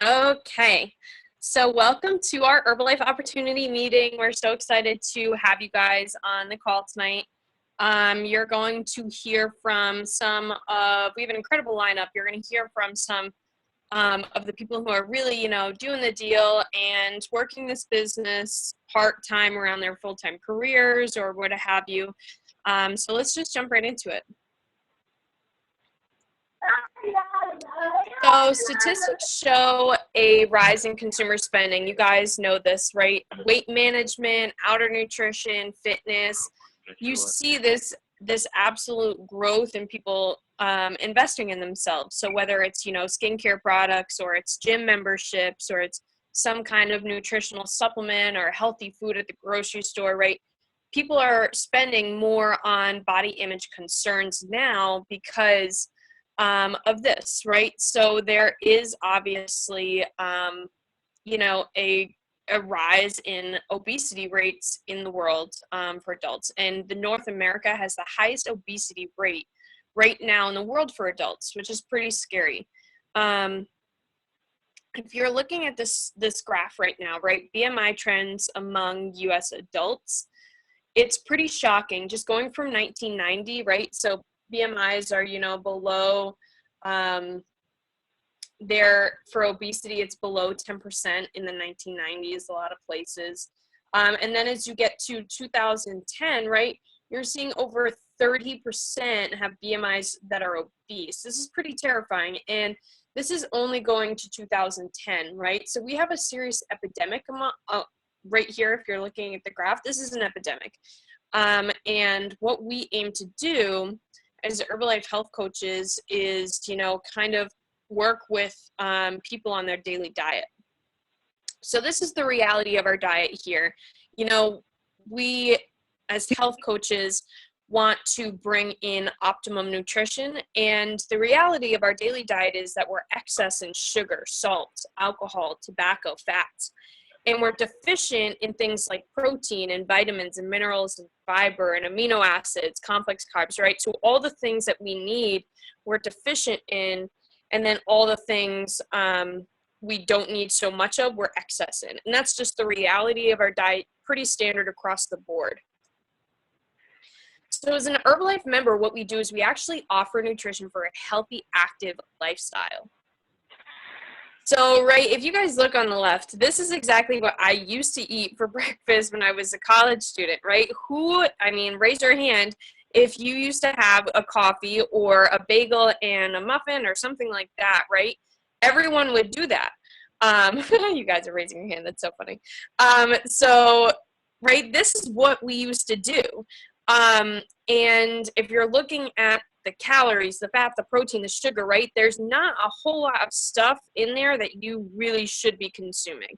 Okay, so welcome to our Herbalife Opportunity Meeting. We're so excited to have you guys on the call tonight. You're going to hear from we have an incredible lineup. You're going to hear from some of the people who are really, doing the deal and working this business part-time around their full-time careers or what have you. So let's just jump right into it. So statistics show a rise in consumer spending. You guys know this, right? Weight management, outer nutrition, fitness. You see this absolute growth in people investing in themselves. So whether it's, skincare products or it's gym memberships or it's some kind of nutritional supplement or healthy food at the grocery store, right? People are spending more on body image concerns now because of this, right? So there is obviously, a rise in obesity rates in the world for adults. And the North America has the highest obesity rate right now in the world for adults, which is pretty scary. If you're looking at this graph right now, right, BMI trends among US adults, it's pretty shocking. Just going from 1990, right? So BMIs are, below, for obesity, it's below 10% in the 1990s, a lot of places. And then as you get to 2010, right, you're seeing over 30% have BMIs that are obese. This is pretty terrifying. And this is only going to 2010, right? So we have a serious epidemic right here. If you're looking at the graph, this is an epidemic. And what we aim to do as Herbalife health coaches is, kind of work with people on their daily diet. So this is the reality of our diet here. We as health coaches want to bring in optimum nutrition, and the reality of our daily diet is that we're excess in sugar, salt, alcohol, tobacco, fats. And we're deficient in things like protein and vitamins and minerals and fiber and amino acids, complex carbs, right? So all the things that we need, we're deficient in. And then all the things we don't need so much of, we're excess in. And that's just the reality of our diet, pretty standard across the board. So as an Herbalife member, what we do is we actually offer nutrition for a healthy, active lifestyle. So, right, if you guys look on the left, this is exactly what I used to eat for breakfast when I was a college student, right? Raise your hand if you used to have a coffee or a bagel and a muffin or something like that, right? Everyone would do that. You guys are raising your hand. That's so funny. Right, this is what we used to do. And if you're looking at the calories, the fat, the protein, the sugar, right? There's not a whole lot of stuff in there that you really should be consuming.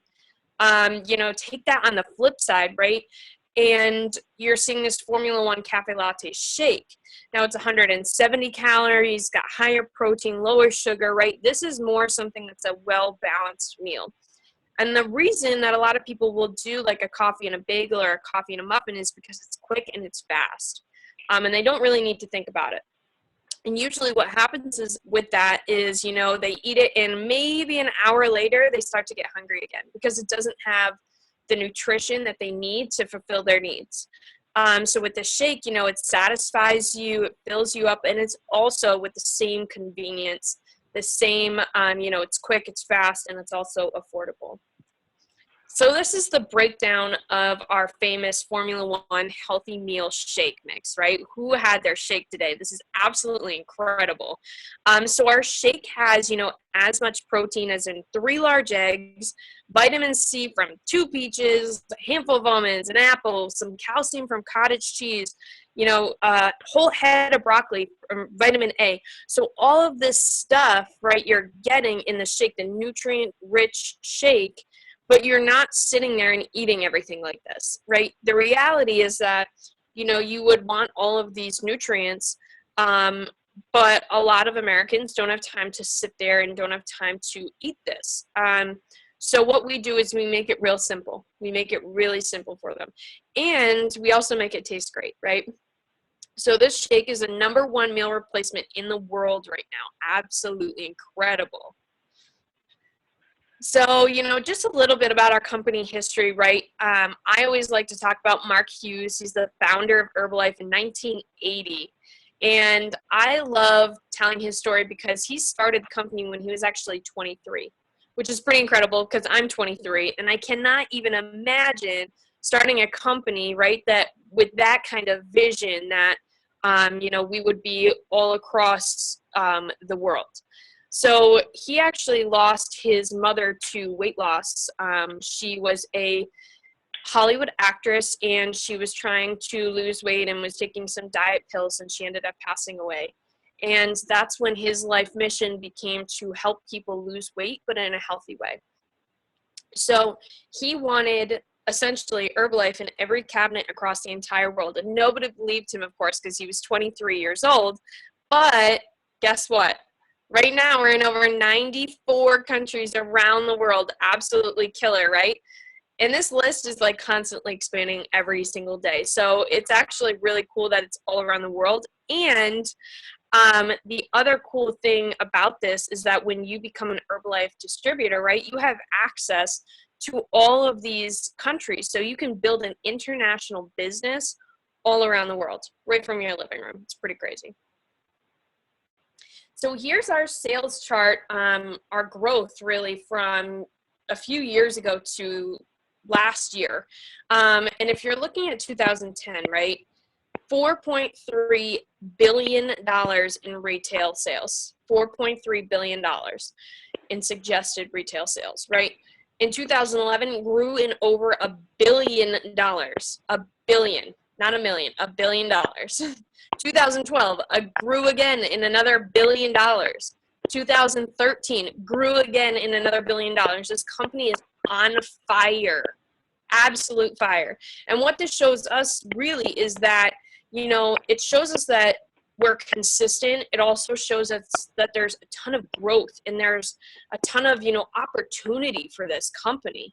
Take that on the flip side, right? And you're seeing this Formula One Cafe Latte shake. Now it's 170 calories, got higher protein, lower sugar, right? This is more something that's a well-balanced meal. And the reason that a lot of people will do like a coffee and a bagel or a coffee and a muffin is because it's quick and it's fast. And they don't really need to think about it. And usually what happens is with that is, they eat it and maybe an hour later they start to get hungry again because it doesn't have the nutrition that they need to fulfill their needs. So with the shake, it satisfies you, it fills you up, and it's also with the same convenience, the same, it's quick, it's fast, and it's also affordable. So this is the breakdown of our famous Formula One healthy meal shake mix, right? Who had their shake today? This is absolutely incredible. So our shake has, as much protein as in 3 large eggs, vitamin C from 2 peaches, a handful of almonds, an apple, some calcium from cottage cheese, a whole head of broccoli from vitamin A. So all of this stuff, right, you're getting in the shake, the nutrient-rich shake, but you're not sitting there and eating everything like this, right? The reality is that, you would want all of these nutrients, but a lot of Americans don't have time to sit there and don't have time to eat this. So what we do is we make it real simple. We make it really simple for them. And we also make it taste great, right? So this shake is the #1 meal replacement in the world right now. Absolutely incredible. So, you know, just a little bit about our company history, right? I always like to talk about Mark Hughes. He's the founder of Herbalife in 1980. And I love telling his story because he started the company when he was actually 23, which is pretty incredible because I'm 23 and I cannot even imagine starting a company, right, that with that kind of vision that, you know, we would be all across the world. So he actually lost his mother to weight loss. She was a Hollywood actress and she was trying to lose weight and was taking some diet pills and she ended up passing away. And that's when his life mission became to help people lose weight, but in a healthy way. So he wanted essentially Herbalife in every cabinet across the entire world. And nobody believed him, of course, because he was 23 years old. But guess what? Right now, we're in over 94 countries around the world. Absolutely killer, right? And this list is like constantly expanding every single day. So it's actually really cool that it's all around the world. And the other cool thing about this is that when you become an Herbalife distributor, right, you have access to all of these countries. So you can build an international business all around the world, right from your living room. It's pretty crazy. So here's our sales chart, our growth really from a few years ago to last year. And if you're looking at 2010, right, $4.3 billion in retail sales, $4.3 billion in suggested retail sales, right? In 2011, grew in over $1 billion, a billion, not a million, $1 billion. 2012, grew again in another $1 billion. 2013, grew again in another $1 billion. This company is on fire, absolute fire. And what this shows us really is that, you know, it shows us that we're consistent. It also shows us that there's a ton of growth and there's a ton of, you know, opportunity for this company.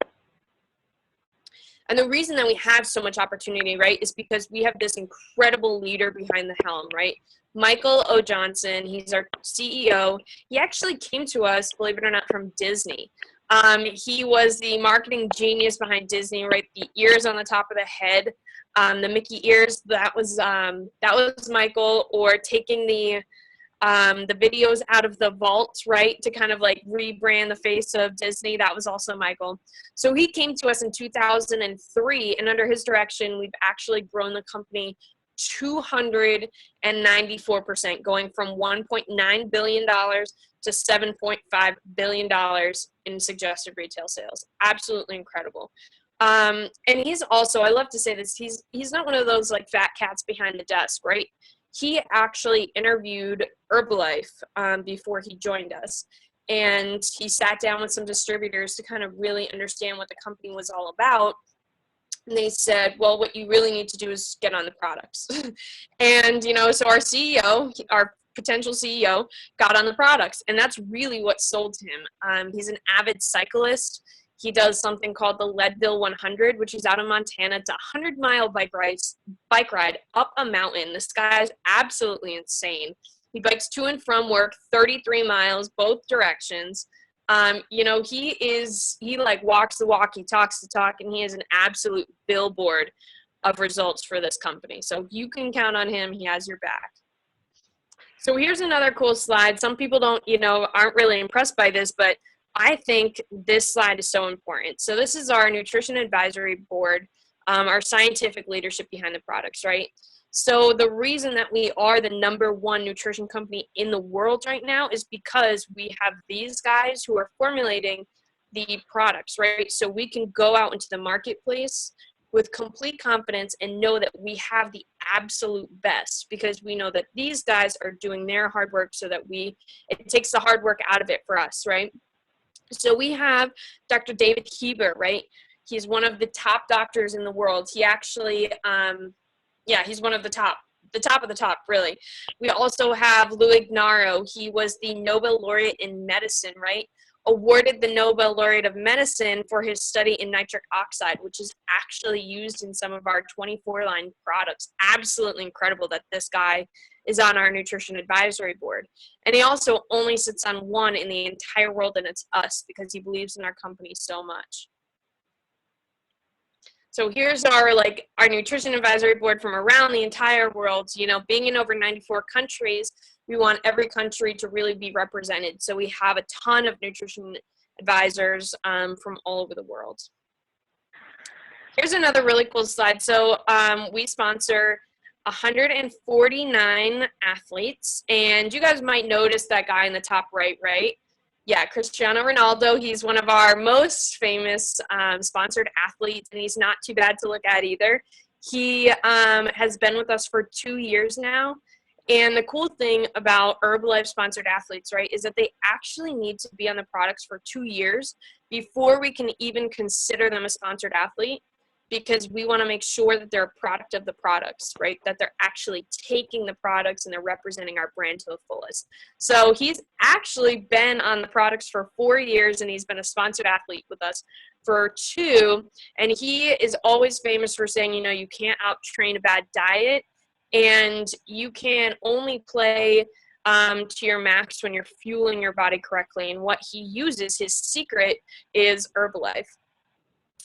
And the reason that we have so much opportunity, right, is because we have this incredible leader behind the helm, right? Michael O. Johnson, he's our CEO. He actually came to us, believe it or not, from Disney. He was the marketing genius behind Disney, right? The ears on the top of the head, the Mickey ears, that was Michael, or taking the videos out of the vault, right, to kind of like rebrand the face of Disney. That was also Michael. So he came to us in 2003, and under his direction, we've actually grown the company 294%, going from $1.9 billion to $7.5 billion in suggested retail sales. Absolutely incredible. And he's also, I love to say this, he's not one of those like fat cats behind the desk, right? He actually interviewed Herbalife before he joined us. And he sat down with some distributors to kind of really understand what the company was all about. And they said, well, what you really need to do is get on the products. And, you know, so our CEO, our potential CEO, got on the products. And that's really what sold to him. He's an avid cyclist. He does something called the Leadville 100, which is out in Montana. It's a 100-mile bike ride up a mountain. This guy's absolutely insane. He bikes to and from work 33 miles, both directions. You know, he like walks the walk, he talks the talk, and he is an absolute billboard of results for this company. So you can count on him. He has your back. So here's another cool slide. Some people aren't really impressed by this, but I think this slide is so important. So this is our nutrition advisory board, our scientific leadership behind the products, right? So the reason that we are the #1 nutrition company in the world right now is because we have these guys who are formulating the products, right? So we can go out into the marketplace with complete confidence and know that we have the absolute best, because we know that these guys are doing their hard work so that it takes the hard work out of it for us, right? So we have Dr. David Heber, right? He's one of the top doctors in the world. He actually, he's one of the top of the top, really. We also have Lou Ignarro. He was the Nobel laureate in medicine, right? Awarded the Nobel laureate of medicine for his study in nitric oxide, which is actually used in some of our 24-line products. Absolutely incredible that this guy is on our nutrition advisory board. And he also only sits on one in the entire world, and it's us, because he believes in our company so much. So here's our nutrition advisory board from around the entire world. You know, being in over 94 countries, we want every country to really be represented. So we have a ton of nutrition advisors from all over the world. Here's another really cool slide. So we sponsor 149 athletes, and you guys might notice that guy in the top right? Yeah, Cristiano Ronaldo. He's one of our most famous sponsored athletes, and he's not too bad to look at either. He has been with us for 2 years now. And the cool thing about Herbalife sponsored athletes, right, is that they actually need to be on the products for 2 years before we can even consider them a sponsored athlete, because we want to make sure that they're a product of the products, right? That they're actually taking the products and they're representing our brand to the fullest. So he's actually been on the products for 4 years, and he's been a sponsored athlete with us for 2. And he is always famous for saying, you know, you can't out-train a bad diet, and you can only play to your max when you're fueling your body correctly. And what he uses, his secret, is Herbalife.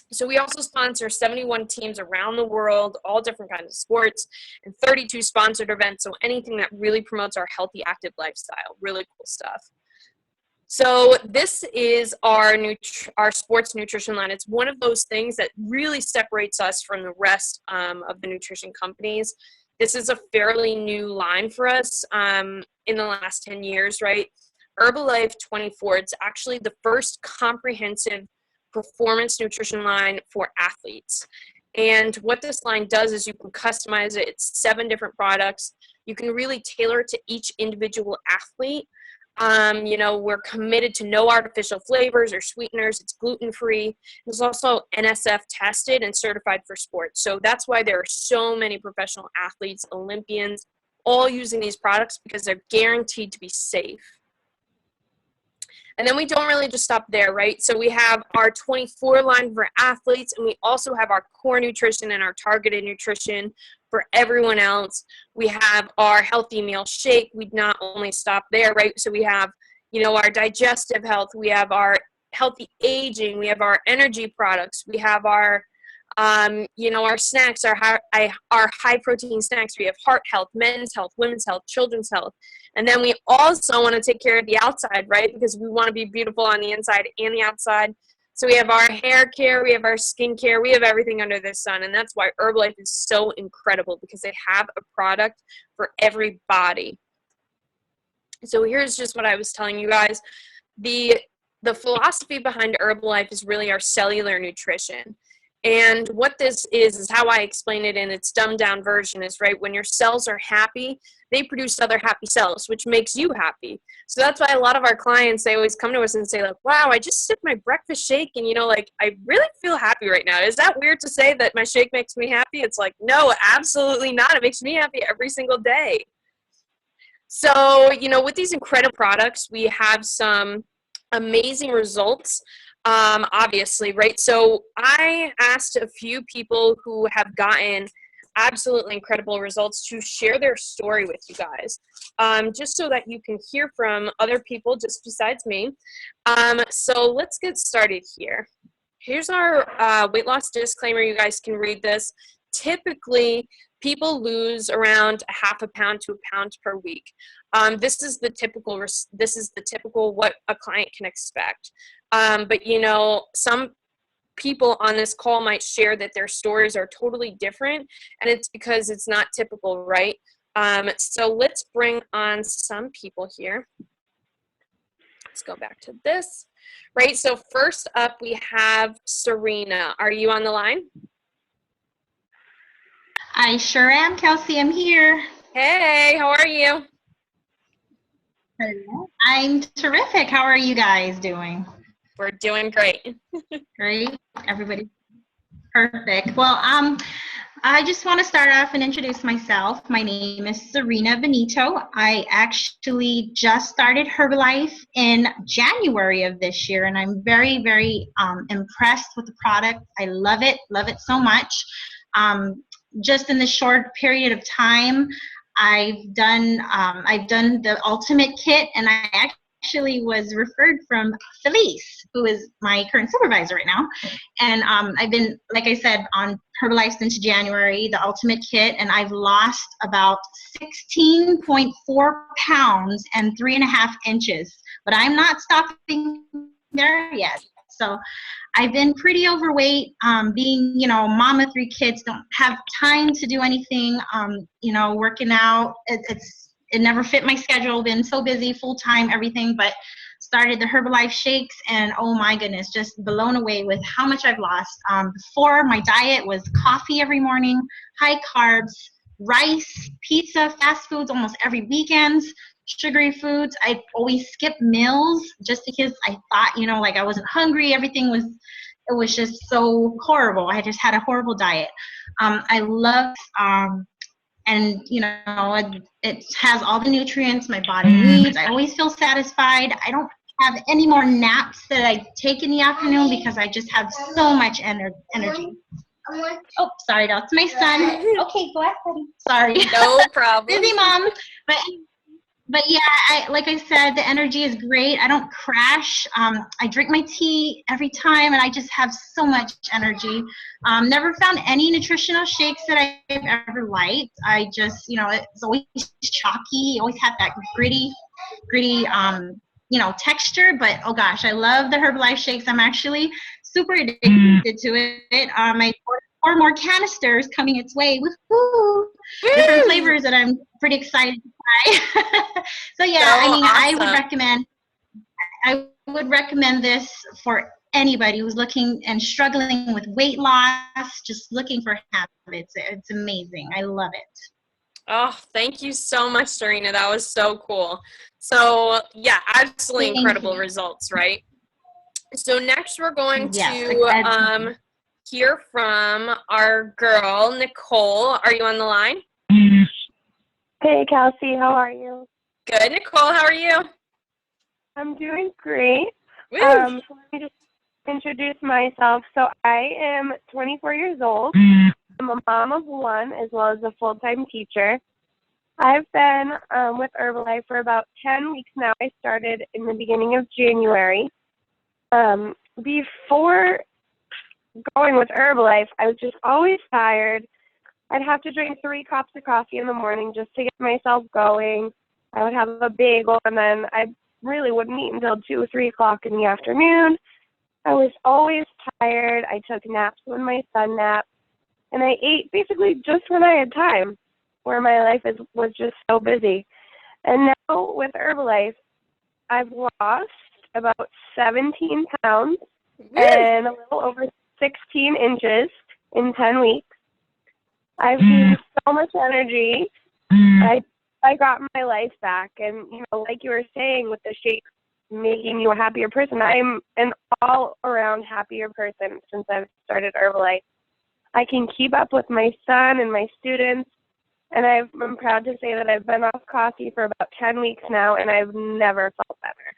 So we also sponsor 71 teams around the world, all different kinds of sports, and 32 sponsored events. So anything that really promotes our healthy, active lifestyle. Really cool stuff. So this is our sports nutrition line. It's one of those things that really separates us from the rest of the nutrition companies. This is a fairly new line for us in the last 10 years, right? Herbalife 24, it's actually the first comprehensive performance nutrition line for athletes. And what this line does is you can customize it. It's 7 different products. You can really tailor it to each individual athlete. You know, we're committed to no artificial flavors or sweeteners. It's gluten-free. It's also NSF tested and certified for sports. So that's why there are so many professional athletes, Olympians, all using these products, because they're guaranteed to be safe. And then we don't really just stop there, right? So we have our 24 line for athletes, and we also have our core nutrition and our targeted nutrition for everyone else. We have our healthy meal shake. We not only stop there, right? So we have, you know, our digestive health. We have our healthy aging. We have our energy products. We have our, you know, our snacks, our high protein snacks. We have heart health, men's health, women's health, children's health. And then we also want to take care of the outside, right? Because we want to be beautiful on the inside and the outside. So we have our hair care, we have our skin care, we have everything under the sun. And that's why Herbalife is so incredible, because they have a product for every body. So here's just what I was telling you guys. The philosophy behind Herbalife is really our cellular nutrition. And what this is how I explain it in its dumbed down version is, right, when your cells are happy, they produce other happy cells, which makes you happy. So that's why a lot of our clients, they always come to us and say, like, wow, I just sipped my breakfast shake and, you know, like, I really feel happy right now. Is that weird to say that my shake makes me happy? It's like, no, absolutely not. It makes me happy every single day. So, you know, with these incredible products, we have some amazing results. Obviously, right? So I asked a few people who have gotten absolutely incredible results to share their story with you guys, just so that you can hear from other people just besides me. So let's get started here. Here's our weight loss disclaimer. You guys can read this. Typically, people lose around a half a pound to a pound per week. This is the typical what a client can expect. But you know, some people on this call might share that their stories are totally different, and it's because it's not typical, right? So let's bring on some people here. Let's go back to this, right? So first up, we have Serena. Are you on the line? I sure am, Kelsey. I'm here. Hey, how are you? I'm terrific. How are you guys doing? We're doing great. Great. Everybody perfect. Well, I just want to start off and introduce myself. My name is Serena Benito. I actually just started Herbalife in January of this year, and I'm very, very impressed with the product. I love it so much. Just in this short period of time, I've done the ultimate kit, and I actually was referred from Felice, who is my current supervisor right now. And I've been, like I said, on Herbalife since January, the ultimate kit, and I've lost about 16.4 pounds and 3.5 inches. But I'm not stopping there yet. So I've been pretty overweight, being, mom of 3 kids, don't have time to do anything, working out. It never fit my schedule, been so busy, full-time, everything, but started the Herbalife shakes, and oh my goodness, just blown away with how much I've lost. Before, my diet was coffee every morning, high carbs, rice, pizza, fast foods almost every weekend, sugary foods. I'd always skip meals just because I thought, I wasn't hungry. It was just so horrible. I just had a horrible diet. I love, and it has all the nutrients my body needs. I always feel satisfied. I don't have any more naps that I take in the afternoon because I just have so much energy. Oh, sorry, that's my son. Okay, go ahead, buddy. Sorry. No problem. Busy mom. But yeah, like I said, the energy is great. I don't crash. I drink my tea every time, and I just have so much energy. Never found any nutritional shakes that I've ever liked. I just, it's always chalky. Always had that gritty, texture. But oh gosh, I love the Herbalife shakes. I'm actually super addicted to it. I ordered 4 more canisters coming its way. Woohoo! Different flavors that I'm pretty excited to try. So yeah, Awesome. I would recommend this for anybody who's looking and struggling with weight loss, just looking for habits. It's amazing. I love it. Oh, thank you so much, Serena. That was so cool. So yeah, absolutely incredible results, right? So next we're going to hear from our girl, Nicole. Are you on the line? Hey, Kelsey. How are you? Good, Nicole. How are you? I'm doing great. Woo! So let me just introduce myself. So I am 24 years old. I'm a mom of 1 as well as a full-time teacher. I've been with Herbalife for about 10 weeks now. I started in the beginning of January. Before going with Herbalife, I was just always tired. I'd have to drink 3 cups of coffee in the morning just to get myself going. I would have a bagel, and then I really wouldn't eat until 2 or 3 o'clock in the afternoon. I was always tired. I took naps when my son napped, and I ate basically just when I had time, where my life was just so busy. And now with Herbalife, I've lost about 17 pounds and a little over 16 inches in 10 weeks. I've gained so much energy. I got my life back, and like you were saying, with the shakes making you a happier person, I'm an all-around happier person since I've started Herbalife. I can keep up with my son and my students, and I'm proud to say that I've been off coffee for about 10 weeks now, and I've never felt better.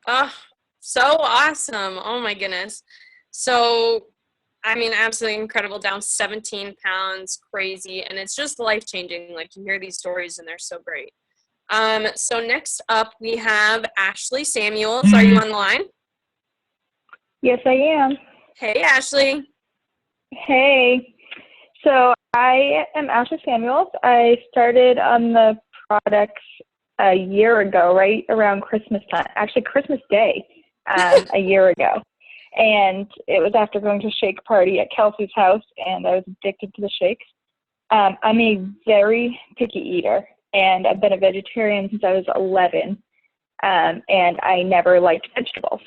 Oh, so awesome. Oh my goodness. So, I mean, absolutely incredible. Down 17 pounds, crazy. And it's just life-changing. Like, you hear these stories and they're so great. So next up we have Ashley Samuels. Are you on the line? Yes, I am. Hey, Ashley. Hey. So I am Ashley Samuels. I started on the products a year ago, right around Christmas time. Actually, Christmas Day, a year ago. And it was after going to a shake party at Kelsey's house, and I was addicted to the shakes. I'm a very picky eater, and I've been a vegetarian since I was 11, and I never liked vegetables.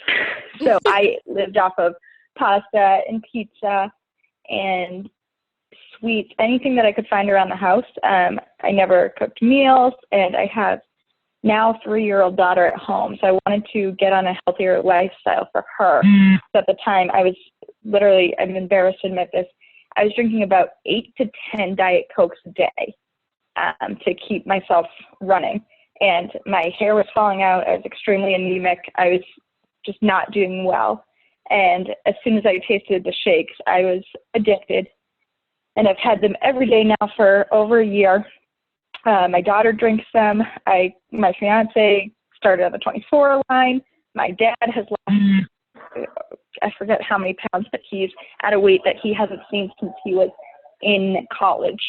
So I lived off of pasta and pizza and sweets, anything that I could find around the house. I never cooked meals, and I have now 3-year-old daughter at home, so I wanted to get on a healthier lifestyle for her. So at the time, I was literally, I'm embarrassed to admit this, I was drinking about 8 to 10 Diet Cokes a day to keep myself running. And my hair was falling out. I was extremely anemic. I was just not doing well. And as soon as I tasted the shakes, I was addicted. And I've had them every day now for over a year. My daughter drinks them. My fiance started on the 24 line. My dad has lost, I forget how many pounds, but he's at a weight that he hasn't seen since he was in college.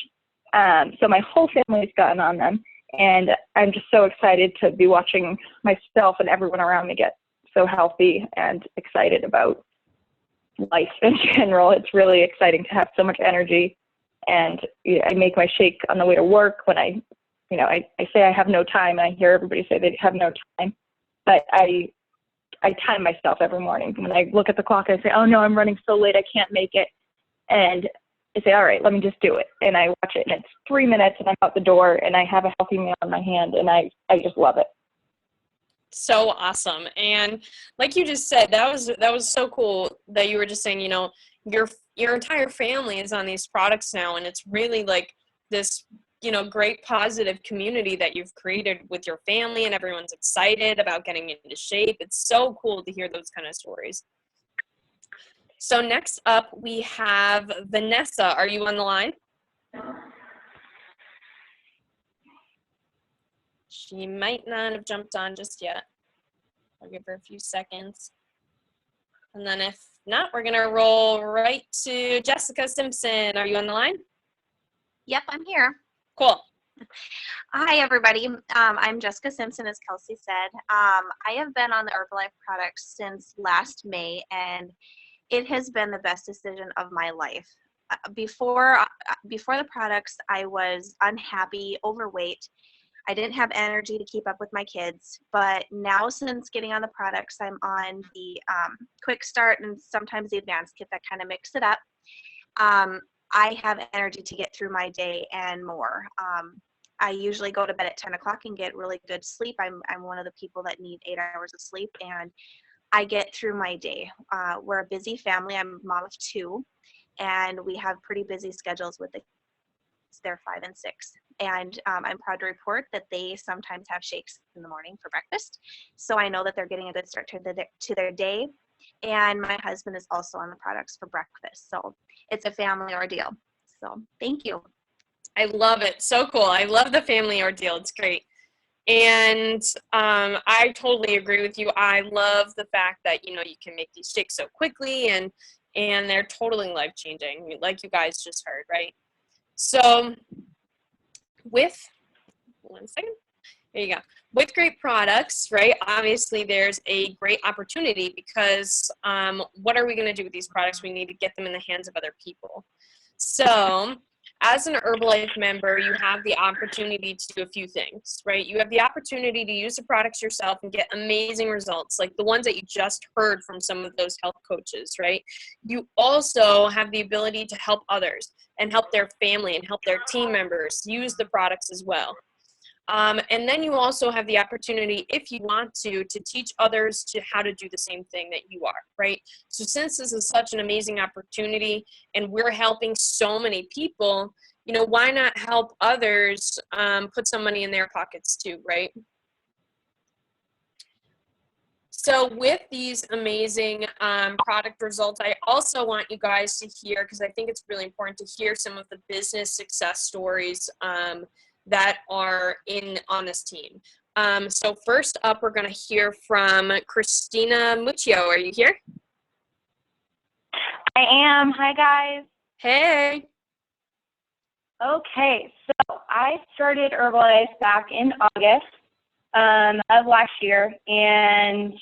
So my whole family's gotten on them, and I'm just so excited to be watching myself and everyone around me get so healthy and excited about life in general. It's really exciting to have so much energy. And I make my shake on the way to work when I say I have no time, and I hear everybody say they have no time. But I time myself every morning. When I look at the clock, I say, oh no, I'm running so late, I can't make it. And I say, all right, let me just do it. And I watch it, and it's 3 minutes, and I'm out the door, and I have a healthy meal in my hand, and I just love it. So awesome. And like you just said, that was so cool that you were just saying, your entire family is on these products now, and it's really like this, great positive community that you've created with your family, and everyone's excited about getting into shape. It's so cool to hear those kind of stories. So next up we have Vanessa. Are you on the line? She might not have jumped on just yet. I'll give her a few seconds. And then if not, we're gonna roll right to Jessica Simpson. Are you on the line? Yep, I'm here. Cool. Hi, everybody. I'm Jessica Simpson, as Kelsey said. I have been on the Herbalife products since last May, and it has been the best decision of my life. Before the products, I was unhappy, overweight. I didn't have energy to keep up with my kids, but now since getting on the products, I'm on the quick start and sometimes the advanced kit that kind of mix it up. I have energy to get through my day and more. I usually go to bed at 10 o'clock and get really good sleep. I'm one of the people that need 8 hours of sleep, and I get through my day. We're a busy family. I'm a mom of 2, and we have pretty busy schedules with the kids. They're 5 and 6. And I'm proud to report that they sometimes have shakes in the morning for breakfast. So I know that they're getting a good start to their day. And my husband is also on the products for breakfast. So it's a family ordeal. So thank you. I love it. So cool. I love the family ordeal. It's great. And I totally agree with you. I love the fact that, you can make these shakes so quickly, and they're totally life-changing, like you guys just heard, right? So with great products, right, obviously there's a great opportunity, because what are we going to do with these products? We need to get them in the hands of other people. So as an Herbalife member, you have the opportunity to do a few things, right? You have the opportunity to use the products yourself and get amazing results, like the ones that you just heard from some of those health coaches, right? You also have the ability to help others and help their family and help their team members use the products as well. And then you also have the opportunity, if you want to teach others to how to do the same thing that you are, right? So since this is such an amazing opportunity and we're helping so many people, why not help others put some money in their pockets too, right? So with these amazing product results, I also want you guys to hear, because I think it's really important to hear some of the business success stories that are on this team. So first up, we're going to hear from Christina Muccio. Are you here? I am. Hi, guys. Hey. Okay, so I started Herbalife back in August of last year, and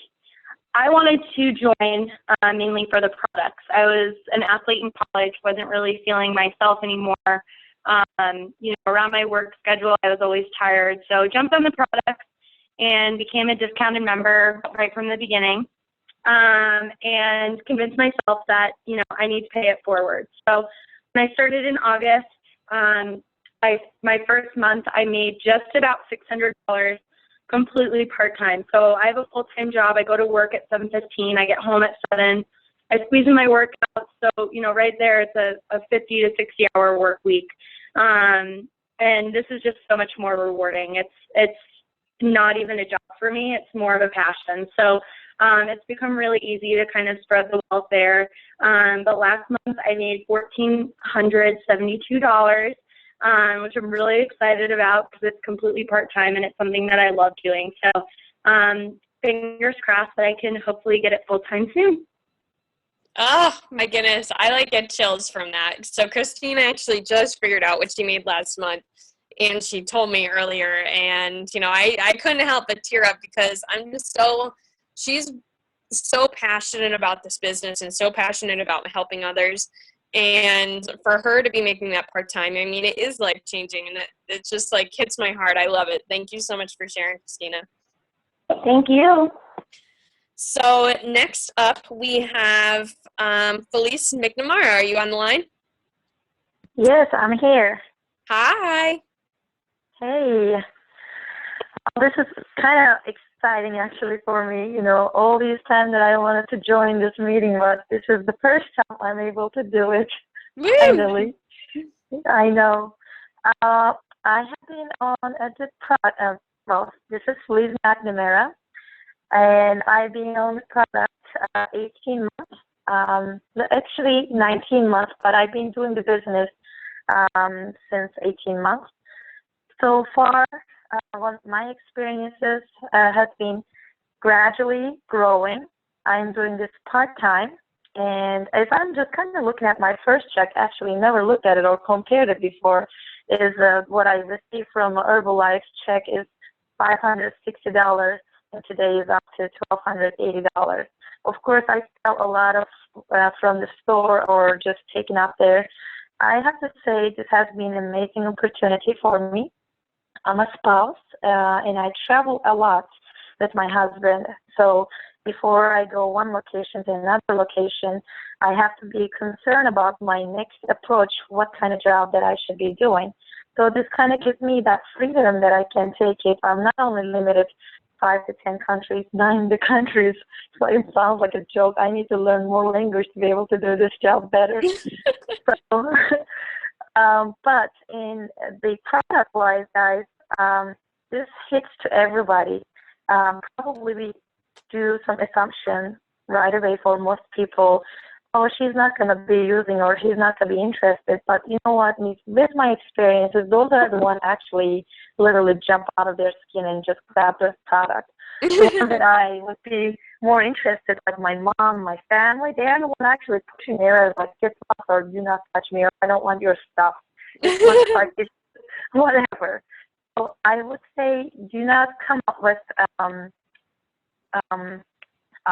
I wanted to join mainly for the products. I was an athlete in college, wasn't really feeling myself anymore. Around my work schedule, I was always tired. So jumped on the products and became a discounted member right from the beginning, and convinced myself that, I need to pay it forward. So when I started in August, my first month, I made just about $600 completely part-time. So I have a full-time job. I go to work at 7:15. I get home at 7. I squeeze in my workout. So, right there, it's a 50 to 60-hour work week. And this is just so much more rewarding. It's not even a job for me. It's more of a passion. So it's become really easy to kind of spread the wealth there. But last month I made $1,472. which I'm really excited about because it's completely part-time and it's something that I love doing. So fingers crossed that I can hopefully get it full-time soon. Oh my goodness, I like get chills from that. So Christina actually just figured out what she made last month, and she told me earlier, and I couldn't help but tear up because she's so passionate about this business and so passionate about helping others. And for her to be making that part-time, I mean, it is life-changing, and it just hits my heart. I love it. Thank you so much for sharing, Christina. Thank you. So next up, we have Felice McNamara. Are you on the line? Yes, I'm here. Hi. Hey. This is kind of exciting actually for me. All these time that I wanted to join this meeting, but this is the first time I'm able to do it. Woo! Finally. I know. I have been on a product. This is Felice McNamara. And I've been on the product 18 months, actually 19 months, but I've been doing the business since 18 months. So far, my experiences have been gradually growing. I'm doing this part-time, and if I'm just kind of looking at my first check, actually never looked at it or compared it before, is what I received from Herbalife check is $560. And today is up to $1,280. Of course, I sell a lot of from the store or just taken up there. I have to say this has been an amazing opportunity for me. I'm a spouse, and I travel a lot with my husband. So before I go one location to another location, I have to be concerned about my next approach, what kind of job that I should be doing. So this kind of gives me that freedom that I can take if I'm not only limited 5 to 10 countries, 9 the countries. So it sounds like a joke. I need to learn more language to be able to do this job better. But in the product-wise, guys, this hits to everybody. Probably we do some assumption right away for most people. Oh, she's not going to be using or she's not going to be interested. But you know what? With my experiences, those are the ones actually literally jump out of their skin and just grab the product. The one that I would be more interested, like my mom, my family, they are the one actually pushing areas like get off or do not touch me or I don't want your stuff. It looks like it's whatever. So I would say do not come up with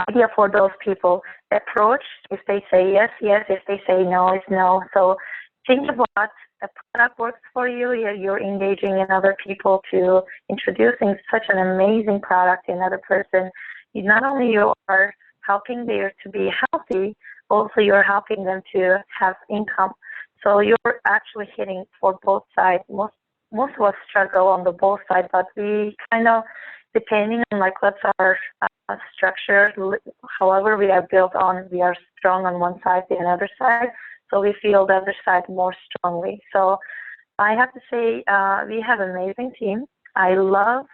idea for those people. Approach, if they say yes, yes. If they say no, it's no. So think about the product works for you. You're engaging in other people to introducing such an amazing product to another person. Not only you are helping them to be healthy, also you're helping them to have income. So you're actually hitting for both sides. Most of us struggle on the both sides, but we kind of, depending on what's our structure, however we are built on, we are strong on one side, the other side, so we feel the other side more strongly. So I have to say we have an amazing team. I love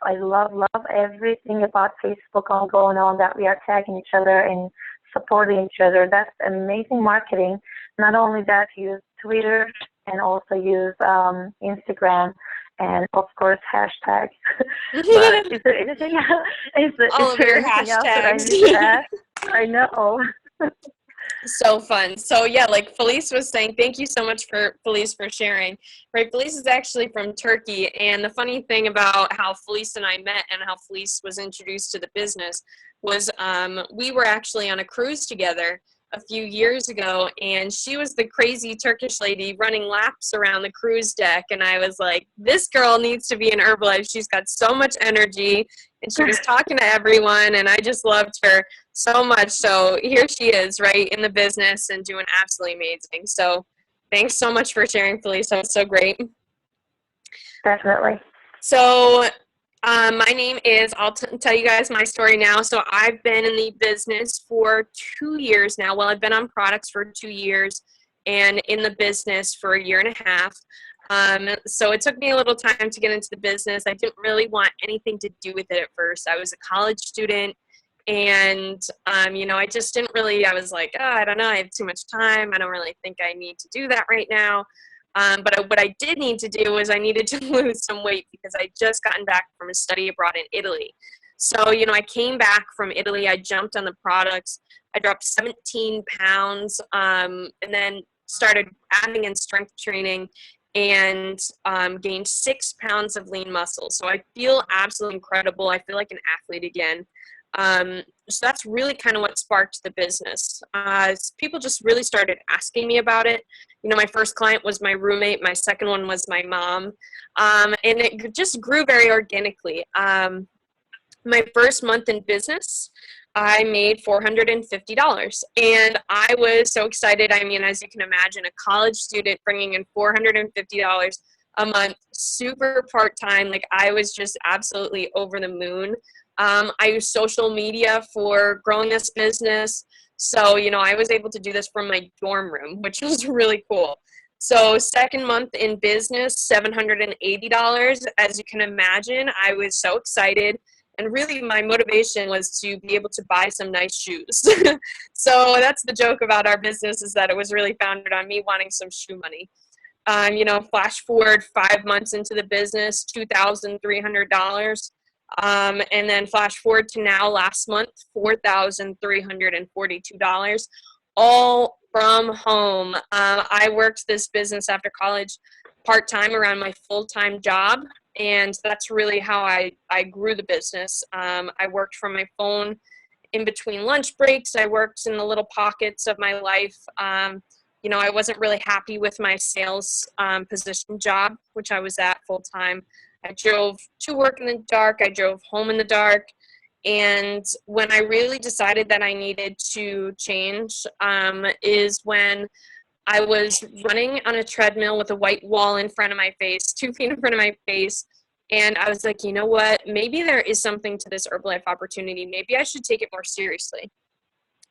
everything about Facebook going on that we are tagging each other and supporting each other. That's amazing marketing. Not only that, use Twitter and also use Instagram and of course hashtags. But is there anything else? All of your hashtags that I need to add? I know. So fun. So yeah, like Felice was saying, thank you so much for Felice for sharing. Right, Felice is actually from Turkey, and the funny thing about how Felice and I met and how Felice was introduced to the business was we were actually on a cruise together a few years ago, and she was the crazy Turkish lady running laps around the cruise deck, and I was like, this girl needs to be in Herbalife. She's got so much energy, and she was talking to everyone, and I just loved her so much. So here she is, right, in the business and doing absolutely amazing. So thanks so much for sharing, Felice. That was so great. Definitely. So my name is, I'll tell you guys my story now. So I've been in the business for 2 years now. Well, I've been on products for 2 years and in the business for a year and a half. So it took me a little time to get into the business. I didn't really want anything to do with it at first. I was a college student, and I just didn't really, I was like, oh, I don't know, I have too much time. I don't really think I need to do that right now. What I did need to do was I needed to lose some weight because I just gotten back from a study abroad in Italy. So, you know, I came back from Italy, I jumped on the products, I dropped 17 pounds, and then started adding in strength training and gained 6 pounds of lean muscle. So I feel absolutely incredible. I feel like an athlete again. So that's really kind of what sparked the business. People just really started asking me about it. You know, my first client was my roommate. My second one was my mom. And it just grew very organically. My first month in business, I made $450. And I was so excited. I mean, as you can imagine, a college student bringing in $450 a month, super part-time. Like, I was just absolutely over the moon. I use social media for growing this business. So, you know, I was able to do this from my dorm room, which was really cool. So second month in business, $780. As you can imagine, I was so excited. And really my motivation was to be able to buy some nice shoes. So that's the joke about our business, is that it was really founded on me wanting some shoe money. You know, flash forward 5 months into the business, $2,300. And then flash forward to now, last month, $4,342, all from home. I worked this business after college part-time around my full-time job, and that's really how I grew the business. I worked from my phone in between lunch breaks. I worked in the little pockets of my life. You know, I wasn't really happy with my sales position job, which I was at full-time. I drove to work in the dark. I drove home in the dark. And when I really decided that I needed to change is when I was running on a treadmill with a white wall in front of my face, 2 feet in front of my face. And I was like, you know what? Maybe there is something to this Herbalife opportunity. Maybe I should take it more seriously.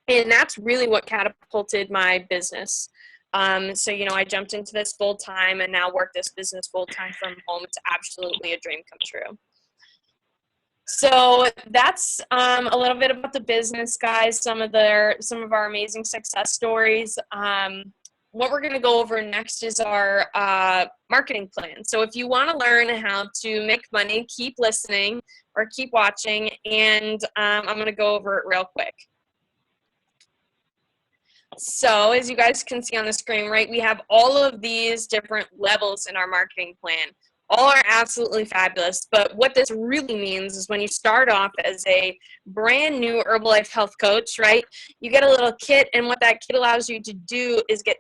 And that's really what catapulted my business. So, you know, I jumped into this full time and now work this business full time from home. It's absolutely a dream come true. So that's a little bit about the business, guys. Some of our amazing success stories. What we're going to go over next is our marketing plan. So if you want to learn how to make money, keep listening or keep watching, and I'm going to go over it real quick. So as you guys can see on the screen, right, we have all of these different levels in our marketing plan. All are absolutely fabulous, but what this really means is when you start off as a brand new Herbalife health coach, right, you get a little kit, and what that kit allows you to do is get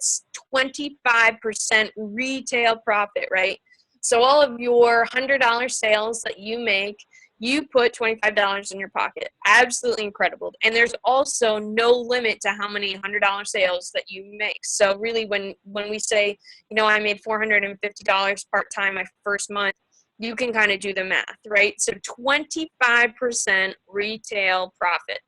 25% retail profit, right? So all of your $100 sales that you make, you put $25 in your pocket. Absolutely incredible. And there's also no limit to how many $100 sales that you make. So really when we say, you know, I made $450 part-time my first month, you can kind of do the math, right? So 25% retail profit.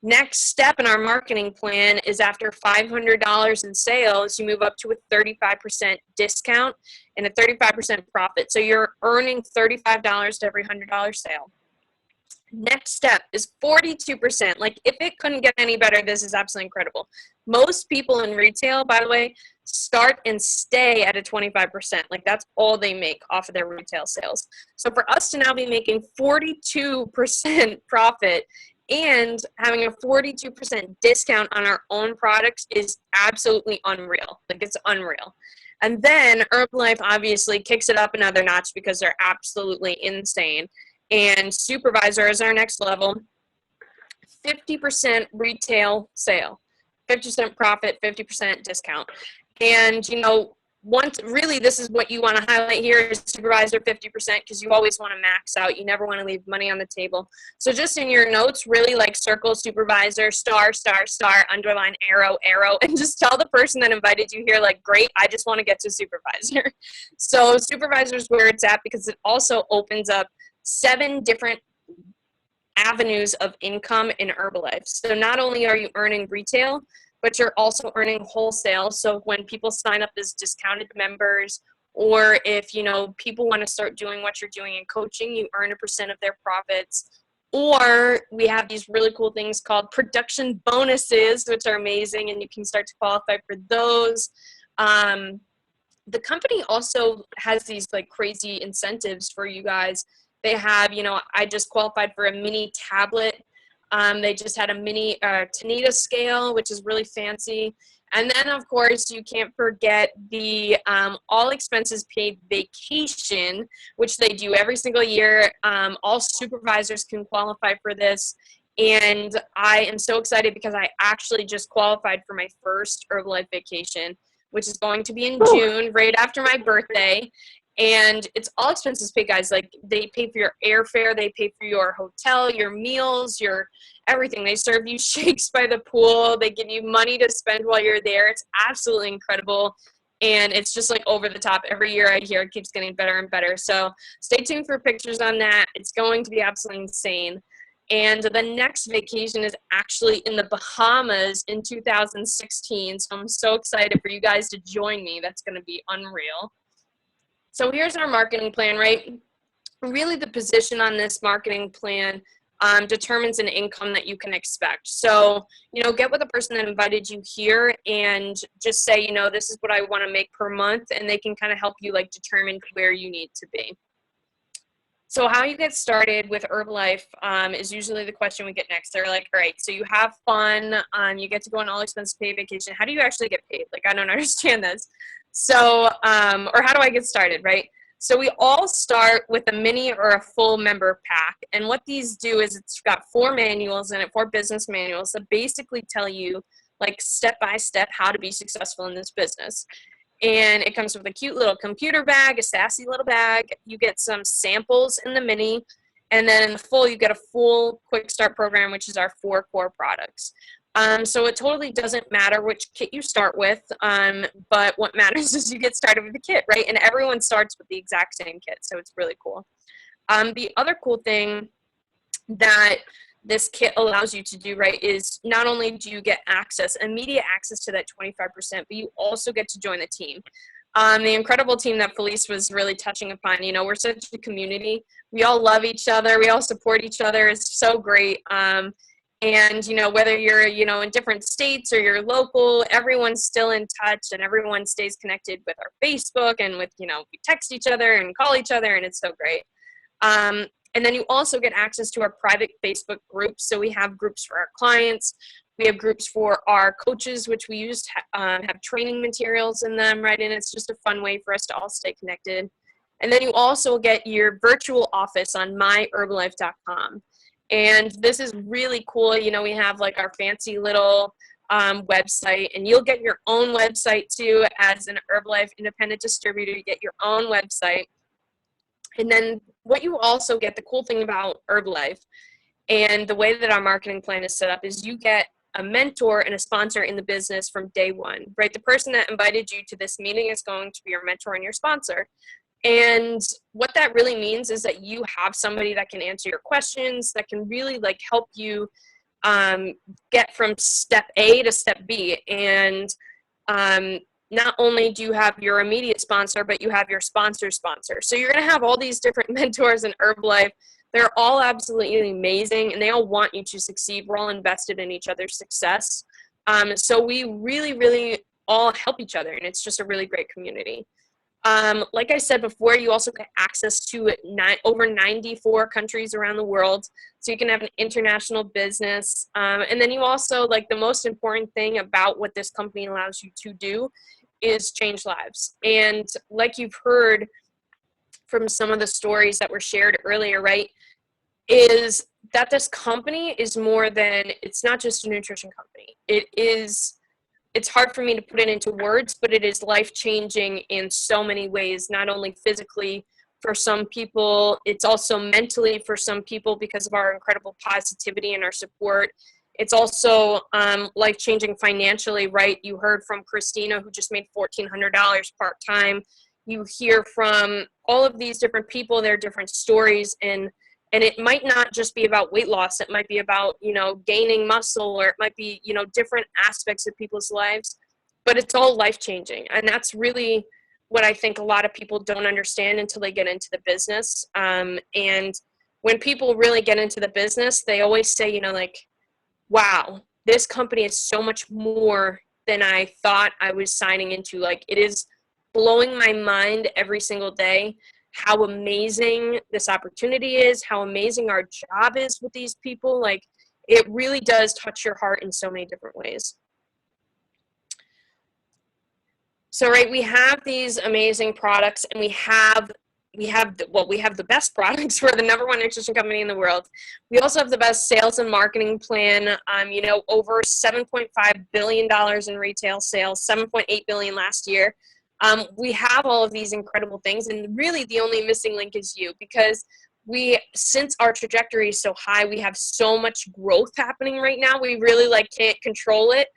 Next step in our marketing plan is after $500 in sales, you move up to a 35% discount and a 35% profit. So you're earning $35 to every $100 sale. Next step is 42%. Like, if it couldn't get any better, this is absolutely incredible. Most people in retail, by the way, start and stay at a 25%. Like, that's all they make off of their retail sales. So for us to now be making 42% profit and having a 42% discount on our own products is absolutely unreal. Like, it's unreal. And then Herbalife obviously kicks it up another notch because they're absolutely insane. And Supervisor is our next level. 50% retail sale, 50% profit, 50% discount. And, you know, really this is what you want to highlight here is Supervisor 50%, because you always want to max out. You never want to leave money on the table. So just in your notes, really like circle Supervisor, star, star, star, underline, arrow, arrow, and just tell the person that invited you here, like, great, I just want to get to Supervisor. So Supervisor is where it's at because it also opens up 7 different avenues of income in Herbalife. So not only are you earning retail, but you're also earning wholesale. So when people sign up as discounted members, or if, you know, people want to start doing what you're doing in coaching, you earn a % of their profits. Or we have these really cool things called production bonuses, which are amazing, and you can start to qualify for those. The company also has these like crazy incentives for you guys. They have, I just qualified for a mini tablet. They just had a mini Tanita scale, which is really fancy. And then, of course, you can't forget the all expenses paid vacation, which they do every single year. All supervisors can qualify for this. And I am so excited because I actually just qualified for my first Herbalife vacation, which is going to be in June, right after my birthday. And it's all expenses paid, guys. Like, they pay for your airfare, they pay for your hotel, your meals, your everything. They serve you shakes by the pool. They give you money to spend while you're there. It's absolutely incredible. And it's just like over the top. Every year I hear it keeps getting better and better. So stay tuned for pictures on that. It's going to be absolutely insane. And the next vacation is actually in the Bahamas in 2016. So I'm so excited for you guys to join me. That's going to be unreal. So here's our marketing plan, right? Really the position on this marketing plan determines an income that you can expect. So, get with the person that invited you here and just say, this is what I want to make per month, and they can kind of help you like determine where you need to be. So how you get started with Herbalife is usually the question we get next. They're like, all right, so you have fun, you get to go on all expenses paid vacation. How do you actually get paid? Like, I don't understand this. So, or how do I get started, right? So we all start with a mini or a full member pack. And what these do is it's got 4 manuals in it, 4 business manuals that basically tell you like step by step how to be successful in this business. And it comes with a cute little computer bag, a sassy little bag. You get some samples in the mini. And then in the full, you get a full quick start program, which is our 4 core products. So it totally doesn't matter which kit you start with, but what matters is you get started with the kit, right? And everyone starts with the exact same kit, so it's really cool. The other cool thing that this kit allows you to do, right, is not only do you get immediate access to that 25%, but you also get to join the team. The incredible team that Felice was really touching upon. We're such a community. We all love each other. We all support each other. It's so great. And, whether you're, in different states or you're local, everyone's still in touch and everyone stays connected with our Facebook and with, we text each other and call each other, and it's so great. And then you also get access to our private Facebook groups. So we have groups for our clients. We have groups for our coaches, which we use to have training materials in them, right? And it's just a fun way for us to all stay connected. And then you also get your virtual office on myherbalife.com. And this is really cool. We have like our fancy little website, and you'll get your own website too. As an Herbalife independent distributor, you get your own website. And then what you also get, the cool thing about Herbalife and the way that our marketing plan is set up is you get a mentor and a sponsor in the business from day one, right? The person that invited you to this meeting is going to be your mentor and your sponsor. And what that really means is that you have somebody that can answer your questions, that can really like help you get from step A to step B. And not only do you have your immediate sponsor, but you have your sponsor's sponsor. So you're going to have all these different mentors in Herbalife. They're all absolutely amazing, and they all want you to succeed. We're all invested in each other's success. So we really, really all help each other, and it's just a really great community. Like I said before, you also get access to over 94 countries around the world, so you can have an international business. And then you also, like, the most important thing about what this company allows you to do is change lives. And like you've heard from some of the stories that were shared earlier, right, is that this company is more than, it's not just a nutrition company. It's hard for me to put it into words, but it is life-changing in so many ways, not only physically for some people, it's also mentally for some people because of our incredible positivity and our support. It's also life-changing financially, right? You heard from Christina, who just made $1,400 part-time. You hear from all of these different people, their different stories, and it might not just be about weight loss. It might be about, gaining muscle, or it might be, different aspects of people's lives, but it's all life-changing. And that's really what I think a lot of people don't understand until they get into the business. And when people really get into the business, they always say, wow, this company is so much more than I thought I was signing into. Like, it is blowing my mind every single day how amazing this opportunity is, how amazing our job is with these people. Like, it really does touch your heart in so many different ways. So, right, we have these amazing products, and we have the best products. We're the #1 nutrition company in the world. We also have the best sales and marketing plan. Over $7.5 billion in retail sales, $7.8 billion last year. We have all of these incredible things, and really the only missing link is you, because since our trajectory is so high, we have so much growth happening right now. We really can't control it.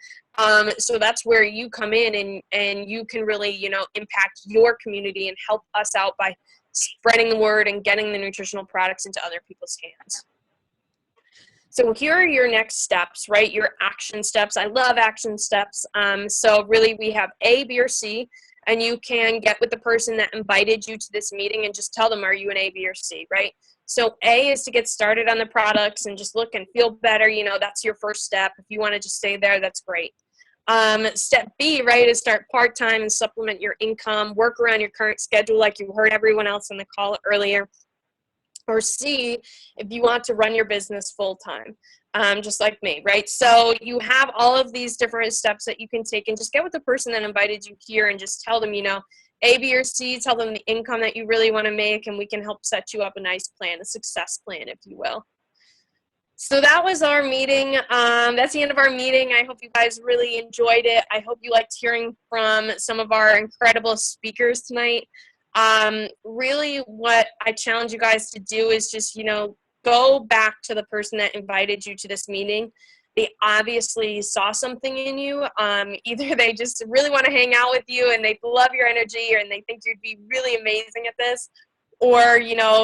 So that's where you come in, and you can really, impact your community and help us out by spreading the word and getting the nutritional products into other people's hands. So here are your next steps, right? Your action steps. I love action steps. So really we have A, B, or C, and you can get with the person that invited you to this meeting and just tell them, are you an A, B, or C, right? So A is to get started on the products and just look and feel better. That's your first step. If you want to just stay there, that's great. Step B, right, is start part-time and supplement your income, work around your current schedule like you heard everyone else on the call earlier. Or C, if you want to run your business full-time, just like me, right? So you have all of these different steps that you can take, and just get with the person that invited you here and just tell them, A, B, or C, tell them the income that you really want to make, and we can help set you up a nice plan, a success plan, if you will. So that was our meeting. That's the end of our meeting. I hope you guys really enjoyed it. I hope you liked hearing from some of our incredible speakers tonight. Really what I challenge you guys to do is just, go back to the person that invited you to this meeting. They obviously saw something in you. Either they just really want to hang out with you and they love your energy, and they think you'd be really amazing at this, or,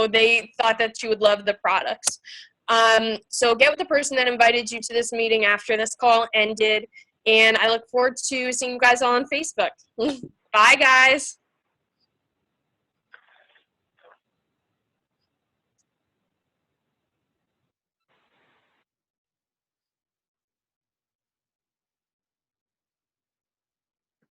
they thought that you would love the products. So get with the person that invited you to this meeting after this call ended, and I look forward to seeing you guys all on Facebook. Bye, guys.